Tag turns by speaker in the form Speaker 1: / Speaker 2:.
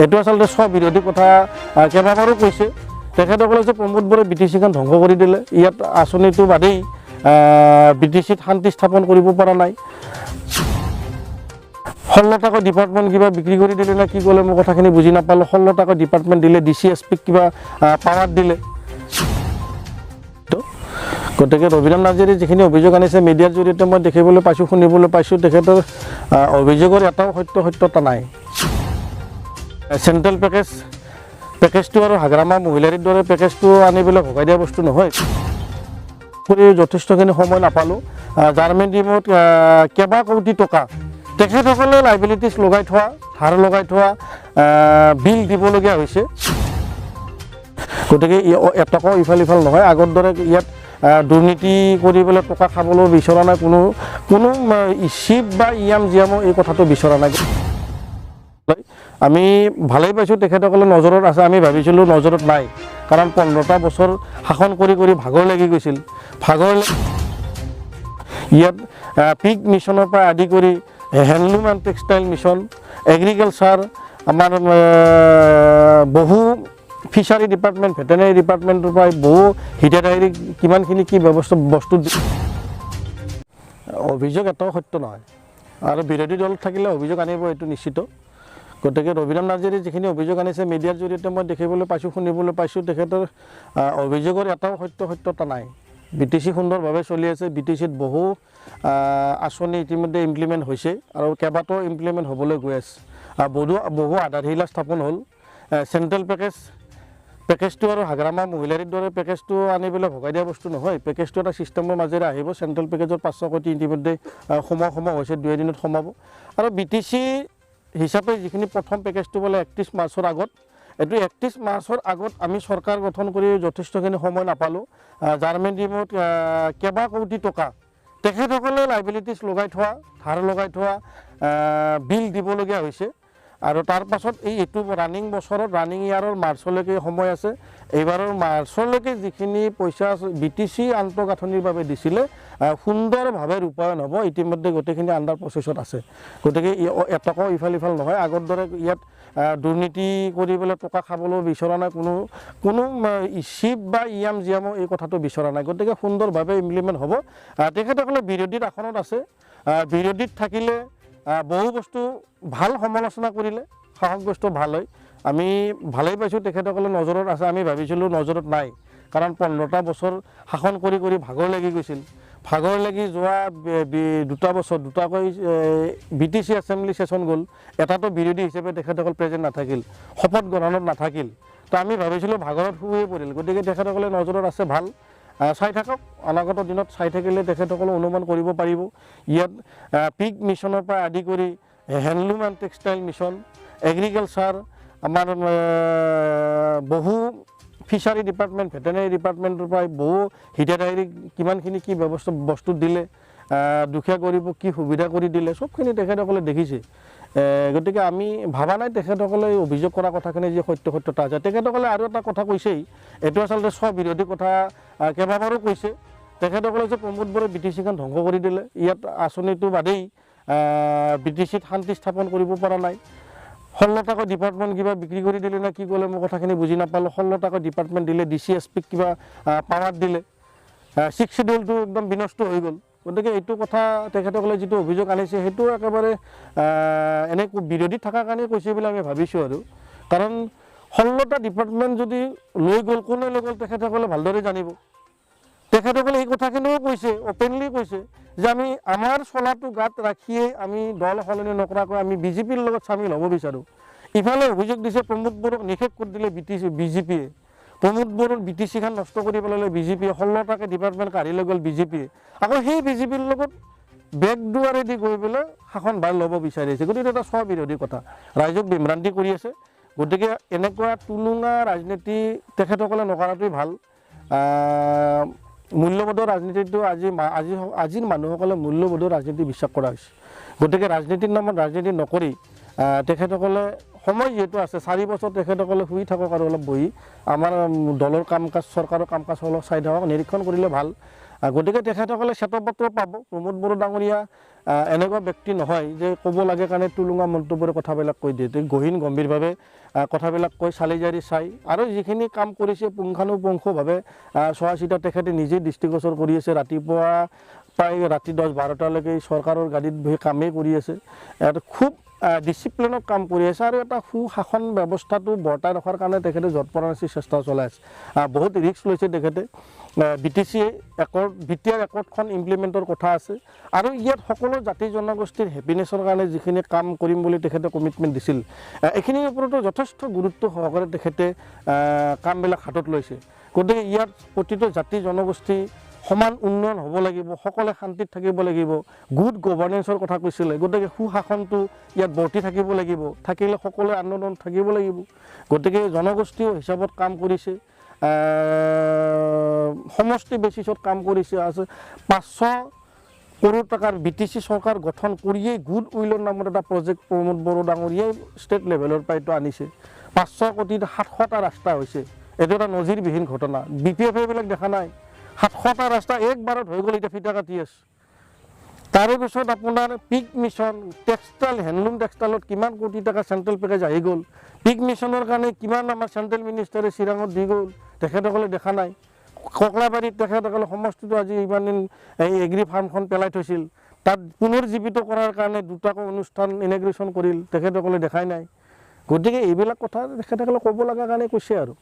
Speaker 1: এইটো আচলতে স্ববিৰোধী কথা কেইবাবাৰো কৈছে। তেখেতসকলে যে প্ৰমোদ বৰাই BTCখন ধ্বংস কৰি দিলে, ইয়াত আঁচনিটো বাদেই BTCত শান্তি স্থাপন কৰিব পৰা নাই। 16 টাকৈ ডিপাৰ্টমেণ্ট কিবা বিক্ৰী কৰি দিলে না কি ক'লে মই কথাখিনি বুজি নাপালোঁ। 16 টাকৈ ডিপাৰ্টমেণ্ট দিলে, DCSPক কিবা পাৱাৰ দিলে। গতিকে ৰবিৰাম নাৰ্জীয়ে যিখিনি অভিযোগ আনিছে মিডিয়াৰ জৰিয়তে মই দেখিবলৈ পাইছোঁ, শুনিবলৈ পাইছোঁ, তেখেতৰ অভিযোগৰ এটাও সত্যতা নাই। চেণ্ট্ৰেল পেকেজটো আৰু হাগ্ৰামা মহিলাৰীৰ দৰে পেকেজটো আনি পেলাই ভগাই দিয়া বস্তু নহয়। কৰি যথেষ্টখিনি সময় নাপালোঁ। জাৰ্মেন টিমত কেইবা কোটি টকা তেখেতসকলে লাইবিলিটিছ লগাই থোৱা, ধাৰ লগাই থোৱা বিল দিবলগীয়া হৈছে। গতিকে এটকাও ইফাল নহয়। আগৰ দৰে ইয়াত দুৰ্নীতি কৰি পেলাই টকা খাবলৈ বিচৰা নাই কোনো চিপ বা জিয়ামো এই কথাটো বিচৰা নাই। আমি ভালেই পাইছোঁ তেখেতসকলে নজৰত আছে। আমি ভাবিছিলোঁ নজৰত নাই, কাৰণ 15টা বছৰ শাসন কৰি ভাগৰ লাগি গৈছিল। ইয়াত পিক মিছনৰ পৰা আদি কৰি handloom and textile mission, agriculture, আমাৰ বহু ফিচাৰী ডিপাৰ্টমেণ্ট, ভেটেনেৰী ডিপাৰ্টমেণ্টৰ পৰা বহু হিতাধাৰী কিমানখিনি কি বস্তু অভিযোগ এটাও সত্য নহয়। আৰু বিৰোধী দল থাকিলে অভিযোগ আনিব, এইটো নিশ্চিত। গতিকে ৰবিৰাম নাৰ্জীয়ে যিখিনি অভিযোগ আনিছে মিডিয়াৰ জৰিয়তে মই দেখিবলৈ পাইছোঁ, শুনিবলৈ পাইছোঁ, তেখেতৰ অভিযোগৰ এটাও সত্যতা নাই। BTC সুন্দৰভাৱে চলি আছে। BTCত বহু আঁচনি ইতিমধ্যে ইমপ্লিমেণ্ট হৈছে আৰু কেইবাটাও ইমপ্লিমেণ্ট হ'বলৈ গৈ আছে। বহু আধাৰশিলা স্থাপন হ'ল। চেণ্ট্ৰেল পেকেজটো আৰু হাগ্ৰামা মহিলাৰীৰ দৰে পেকেজটো আনি পেলাই ভগাই দিয়া বস্তু নহয়। পেকেজটো এটা ছিষ্টেমৰ মাজেৰে আহিব। চেণ্ট্ৰেল পেকেজৰ 500 কোটি ইতিমধ্যে সোমোৱা হৈছে, 2 এদিনত সোমাব। আৰু BTC হিচাপে যিখিনি প্ৰথম পেকেজটো বোলে 31 মাৰ্চৰ আগত, এইটো 31 মাৰ্চৰ আগত আমি চৰকাৰ গঠন কৰি যথেষ্টখিনি সময় নাপালোঁ। জাৰ্মেন টিমত কেইবা কোটি টকা তেখেতসকলে লাইবিলিটিছ লগাই থোৱা, ধাৰ লগাই থোৱা বিল দিবলগীয়া হৈছে। আৰু তাৰ পাছত এইটো ৰানিং বছৰত, ৰানিং ইয়াৰৰ মাৰ্চলৈকে সময় আছে। এইবাৰৰ মাৰ্চলৈকে যিখিনি পইচা BTC আন্তঃগাঁথনিৰ বাবে দিছিলে সুন্দৰভাৱে ৰূপায়ণ হ'ব। ইতিমধ্যে গোটেইখিনি আণ্ডাৰ প্ৰচেছত আছে। গতিকে এটকাও ইফাল নহয়। আগৰ দৰে ইয়াত দুৰ্নীতি কৰি পেলাই টকা খাবলৈ বিচৰা নাই কোনো চিপ বা জিয়ামো এই কথাটো বিচৰা নাই। গতিকে সুন্দৰভাৱে ইমপ্লিমেণ্ট হ'ব। তেখেতসকলে বিৰোধীত আসনত আছে। বিৰোধীত থাকিলে বহু বস্তু ভাল সমালোচনা কৰিলে সাহসগ্ৰস্ত ভাল হয়। আমি ভালেই পাইছোঁ তেখেতসকলে নজৰত আছে। আমি ভাবিছিলোঁ নজৰত নাই, কাৰণ 15টা বছৰ শাসন কৰি ভাগৰ লাগি গৈছিল। ভাগৰ লাগি যোৱা 2টা বছৰ দুটাকৈ BTC এছেম্বলি ছেছন গ'ল। এটাতো বিৰোধী হিচাপে তেখেতসকল প্ৰেজেণ্ট নাথাকিল, শপত গ্ৰহণত নাথাকিল। তো আমি ভাবিছিলোঁ ভাগৰত শুয়ে পৰিল। গতিকে তেখেতসকলে নজৰত আছে, ভাল। চাই থাকক, অনাগত দিনত চাই থাকিলে তেখেতসকলে অনুমান কৰিব পাৰিব। ইয়াত পিক মিছনৰ পৰা আদি কৰি handloom and textile mission, agriculture, আমাৰ বহু ফিচাৰী ডিপাৰ্টমেণ্ট, ভেটেনেৰী ডিপাৰ্টমেণ্টৰ পৰা বহু হিতাধাৰী কিমানখিনি কি বস্তু দিলে, দুখীয়া গৰীবক কি সুবিধা কৰি দিলে, চবখিনি তেখেতসকলে দেখিছে। গতিকে আমি ভাবা নাই তেখেতসকলে অভিযোগ কৰা কথাখিনি যে সত্যতা আছে। তেখেতসকলে আৰু এটা কথা কৈছেই, এইটো আচলতে স্ববিৰোধী কথা কেইবাবাৰো কৈছে। তেখেতসকলে যে প্ৰমোদ বৰাই BTCখন ধ্বংস কৰি দিলে, ইয়াত আঁচনিটো বাদেই BTCত শান্তি স্থাপন কৰিব পৰা নাই। 16 টাকৈ ডিপাৰ্টমেণ্ট কিবা বিক্ৰী কৰি দিলে না কি ক'লে মই কথাখিনি বুজি নাপালোঁ। 16 টাকৈ ডিপাৰ্টমেণ্ট দিলে, DCSPক কিবা পাৱাৰ দিলে। 6 শিডিউলটো একদম বিনষ্ট হৈ গ'ল। গতিকে এইটো কথা তেখেতসকলে যিটো অভিযোগ আনিছে সেইটো একেবাৰে এনে বিৰোধী থকাৰ কাৰণে কৈছে বুলি আমি ভাবিছোঁ। আৰু কাৰণ 16টা ডিপাৰ্টমেণ্ট যদি লৈ গ'ল, কোনে লৈ গ'ল তেখেতসকলে ভালদৰে জানিব। তেখেতসকলে এই কথাখিনিও কৈছে, অপেনলি কৈছে যে আমি আমাৰ চলাটো গাত ৰাখিয়েই আমি দল সলনি নকৰাকৈ আমি BJPৰ লগত চামিল হ'ব বিচাৰোঁ। ইফালে অভিযোগ দিছে প্ৰমোদ বড়োক নিষেধ কৰি দিলে BJPয়ে। প্ৰমোদ বড়োৰ BTCখন নষ্ট কৰি পেলালে BJPয়ে। 16 টাকৈ ডিপাৰ্টমেণ্ট কাঢ়ি লৈ গ'ল BJPয়ে। আকৌ সেই BJPৰ লগত বেকদুৱাৰেদি গৈ পেলাই শাসনভাৰ ল'ব বিচাৰিছে। গতিকে এটা স্ববিৰোধী কথা, ৰাইজক বিভ্ৰান্তি কৰি আছে। গতিকে এনেকুৱা টুলুঙা ৰাজনীতি তেখেতসকলে নকৰাটোৱেই ভাল। মূল্যবোধৰ ৰাজনীতিটো আজিৰ মানুহসকলে মূল্যবোধৰ ৰাজনীতি বিশ্বাস কৰা হৈছে। গতিকে ৰাজনীতিৰ নামত ৰাজনীতি নকৰি তেখেতসকলে সময় যিহেতু আছে, 4 বছৰ তেখেতসকলে শুই থাকক আৰু অলপ বহি আমাৰ দলৰ কাম কাজ, চৰকাৰৰ কাম কাজ অলপ চাই থাকক, নিৰীক্ষণ কৰিলে ভাল। গতিকে তেখেতসকলে শ্বেতপত্ৰ পাব। প্ৰমোদ বড়ো ডাঙৰীয়া এনেকুৱা ব্যক্তি নহয় যে ক'ব লাগে কাৰণে টুলুঙা মন্তব্যৰে কথাবিলাক কৈ দিয়ে। গহীন গম্ভীৰভাৱে কথাবিলাক কৈ চালি জাৰি চাই আৰু যিখিনি কাম কৰিছে পুংখানুপুংখভাৱে চোৱা চিতা তেখেতে নিজেই দৃষ্টিগোচৰ কৰি আছে। ৰাতিপুৱা প্ৰায় ৰাতি 10-12টালৈকে চৰকাৰৰ গাড়ীত বহি কামেই কৰি আছে। খুব ডিচিপ্লিনত কাম কৰি আছে আৰু এটা সুশাসন ব্যৱস্থাটো বৰ্তাই ৰখাৰ কাৰণে তেখেতে যৎপৰোনাস্তি চেষ্টা চলাই আছে। বহুত ৰিস্ক লৈছে তেখেতে। BTC BTR একৰ্ডখন ইমপ্লিমেণ্টৰ কথা আছে আৰু ইয়াত সকলো জাতি জনগোষ্ঠীৰ হেপিনেছৰ কাৰণে যিখিনি কাম কৰিম বুলি তেখেতে কমিটমেণ্ট দিছিল, এইখিনিৰ ওপৰতো যথেষ্ট গুৰুত্ব সহকাৰে তেখেতে কামবিলাক হাতত লৈছে। গতিকে ইয়াত প্ৰতিটো জাতি জনগোষ্ঠী সমান উন্নয়ন হ'ব লাগিব, সকলোৱে শান্তিত থাকিব লাগিব, গুড গভাৰ্নেন্সৰ কথা কৈছিলে। গতিকে সুশাসনটো ইয়াত বৰ্তি থাকিব লাগিব, থাকিলে সকলোৱে আন্দোলন থাকিব লাগিব। গতিকে জনগোষ্ঠীয় হিচাপত কাম কৰিছে, সমষ্টি বেচিছত কাম কৰিছে। আছে 500 কৰোৰ টকাৰ BTC চৰকাৰ গঠন কৰিয়েই গুড উইলৰ নামত এটা প্ৰজেক্ট প্ৰমোদ বড়ো ডাঙৰীয়াই ষ্টেট লেভেলৰ পৰাইতো আনিছে। 500 কোটিত 700টা ৰাস্তা হৈছে। এইটো এটা নজিৰবিহীন ঘটনা। BPF এইবিলাক দেখা নাই। 700টা ৰাস্তা একবাৰত হৈ গ'ল, এতিয়া ফিটা কাটি আছে। তাৰে পিছত আপোনাৰ পিক মিছন, টেক্সটাইল, হেণ্ডলুম টেক্সটাইলত কিমান কোটি টকা চেণ্ট্ৰেল পেকেজ আহি গ'ল। পিক মিছনৰ কাৰণে কিমান আমাৰ চেণ্ট্ৰেল মিনিষ্টাৰে চিৰাঙত দি গ'ল, তেখেতসকলে দেখা নাই। ককলাবাৰীত তেখেতসকলে সমষ্টিটো আজি ইমান দিন এই এগ্ৰি ফাৰ্মখন পেলাই থৈছিল, তাত পুনৰুজ্জীৱিত কৰাৰ কাৰণে 2টাকৈ অনুষ্ঠান ইনগ্ৰেশ্যন কৰিল, তেখেতসকলে দেখাই নাই। গতিকে এইবিলাক কথা তেখেতসকলে ক'ব লগা কাৰণে কৈছে আৰু।